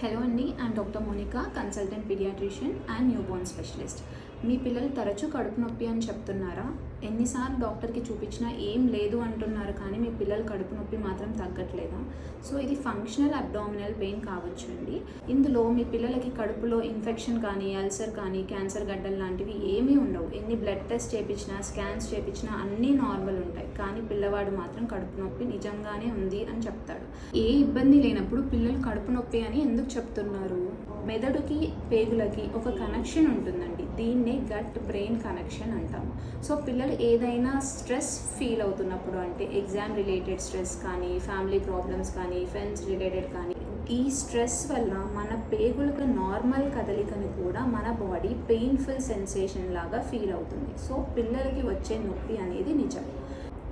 Hello అండి, I'm doctor Monica, consultant paediatrician and newborn specialist. మీ పిల్లలు తరచూ కడుపు నొప్పి అని చెప్తున్నారా? ఎన్నిసార్లు డాక్టర్కి చూపించినా ఏం లేదు అంటున్నారు, కానీ మీ పిల్లలు కడుపు నొప్పి మాత్రం తగ్గట్లేదా? సో ఇది ఫంక్షనల్ అబ్డామినల్ పెయిన్ కావచ్చు అండి. ఇందులో మీ పిల్లలకి కడుపులో ఇన్ఫెక్షన్ కానీ, అల్సర్ కానీ, క్యాన్సర్ గడ్డలు లాంటివి ఏమీ ఉండవు. ఎన్ని బ్లడ్ టెస్ట్ చేయించినా, స్కాన్స్ చేయించినా అన్నీ నార్మల్ ఉంటాయి, కానీ పిల్లవాడు మాత్రం కడుపు నొప్పి నిజంగానే ఉంది అని చెప్తాడు. ఏ ఇబ్బంది లేనప్పుడు పిల్లలు కడుపు నొప్పి అని ఎందుకు చెప్తున్నారు? మెదడుకి పేగులకి ఒక కనెక్షన్ ఉంటుందండి. దీన్నే గట్ బ్రెయిన్ కనెక్షన్ అంటాము. సో పిల్లలు ఏదైనా స్ట్రెస్ ఫీల్ అవుతున్నప్పుడు, అంటే ఎగ్జామ్ రిలేటెడ్ స్ట్రెస్ కానీ, ఫ్యామిలీ ప్రాబ్లమ్స్ కానీ, ఫ్రెండ్స్ రిలేటెడ్ కానీ, ఈ స్ట్రెస్ వల్ల మన పేగులకు నార్మల్ కదలికని కూడా మన బాడీ పెయిన్ఫుల్ సెన్సేషన్ లాగా ఫీల్ అవుతుంది. సో పిల్లలకి వచ్చే నొప్పి అనేది నిజం.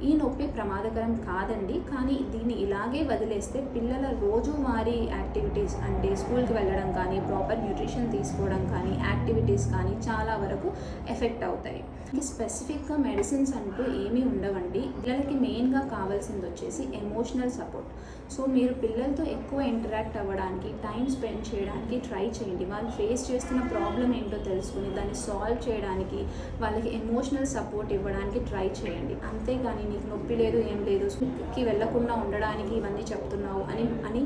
ఈ నొప్పి ప్రమాదకరం కాదండి, కానీ దీన్ని ఇలాగే వదిలేస్తే పిల్లల రోజువారీ యాక్టివిటీస్, అంటే స్కూల్కి వెళ్ళడం కానీ, ప్రాపర్ న్యూట్రిషన్ తీసుకోవడం కానీ, యాక్టివిటీస్ కానీ చాలా వరకు ఎఫెక్ట్ అవుతాయి. స్పెసిఫిక్గా మెడిసిన్స్ అంటూ ఏమీ ఉండవండి. పిల్లలకి మెయిన్గా కావాల్సింది వచ్చేసి ఎమోషనల్ సపోర్ట్. సో మీరు పిల్లలతో ఎక్కువ ఇంటరాక్ట్ అవ్వడానికి, టైం స్పెండ్ చేయడానికి ట్రై చేయండి. వాళ్ళు ఫేస్ చేస్తున్న ప్రాబ్లం ఏంటో తెలుసుకుని దాన్ని సాల్వ్ చేయడానికి వాళ్ళకి ఎమోషనల్ సపోర్ట్ ఇవ్వడానికి ట్రై చేయండి. అంతేగాని నీకు నొప్పి లేదు, ఏం లేదు, స్కూల్కి వెళ్ళకుండా ఉండడానికి ఇవన్నీ చెప్తున్నావు అని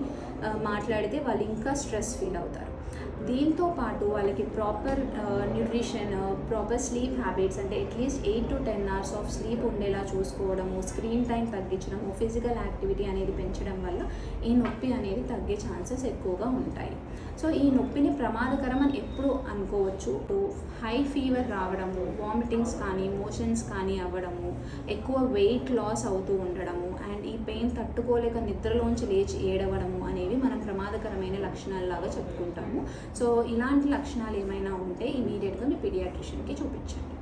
మాట్లాడితే వాళ్ళు ఇంకా స్ట్రెస్ ఫీల్ అవుతారు. దీంతో పాటు వాళ్ళకి proper nutrition, proper sleep habits, అంటే at least 8 to 10 hours of sleep ఉండేలా చూసుకోవడము, స్క్రీన్ టైం తగ్గించడము, ఫిజికల్ యాక్టివిటీ అనేది పెంచడం వల్ల ఈ నొప్పి అనేది తగ్గే ఛాన్సెస్ ఎక్కువగా ఉంటాయి. సో ఈ నొప్పిని ప్రమాదకరం అని ఎప్పుడు అనుకోవచ్చు. హై ఫీవర్ రావడము, వామిటింగ్స్ కానీ, మోషన్స్ కానీ అవ్వడము, ఎక్కువ వెయిట్ లాస్ అవుతూ ఉండడము, అండ్ ఈ పెయిన్ తట్టుకోలేక నిద్రలోంచి లేచి ఏడవడము అనేవి మనం ప్రమాదకరమైన లక్షణాలలాగా చెప్పుకుంటాము. సో ఇలాంటి లక్షణాలు ఏమైనా ఉంటే ఇమీడియట్గా మీ పీడియాట్రిషియన్కి చూపించండి.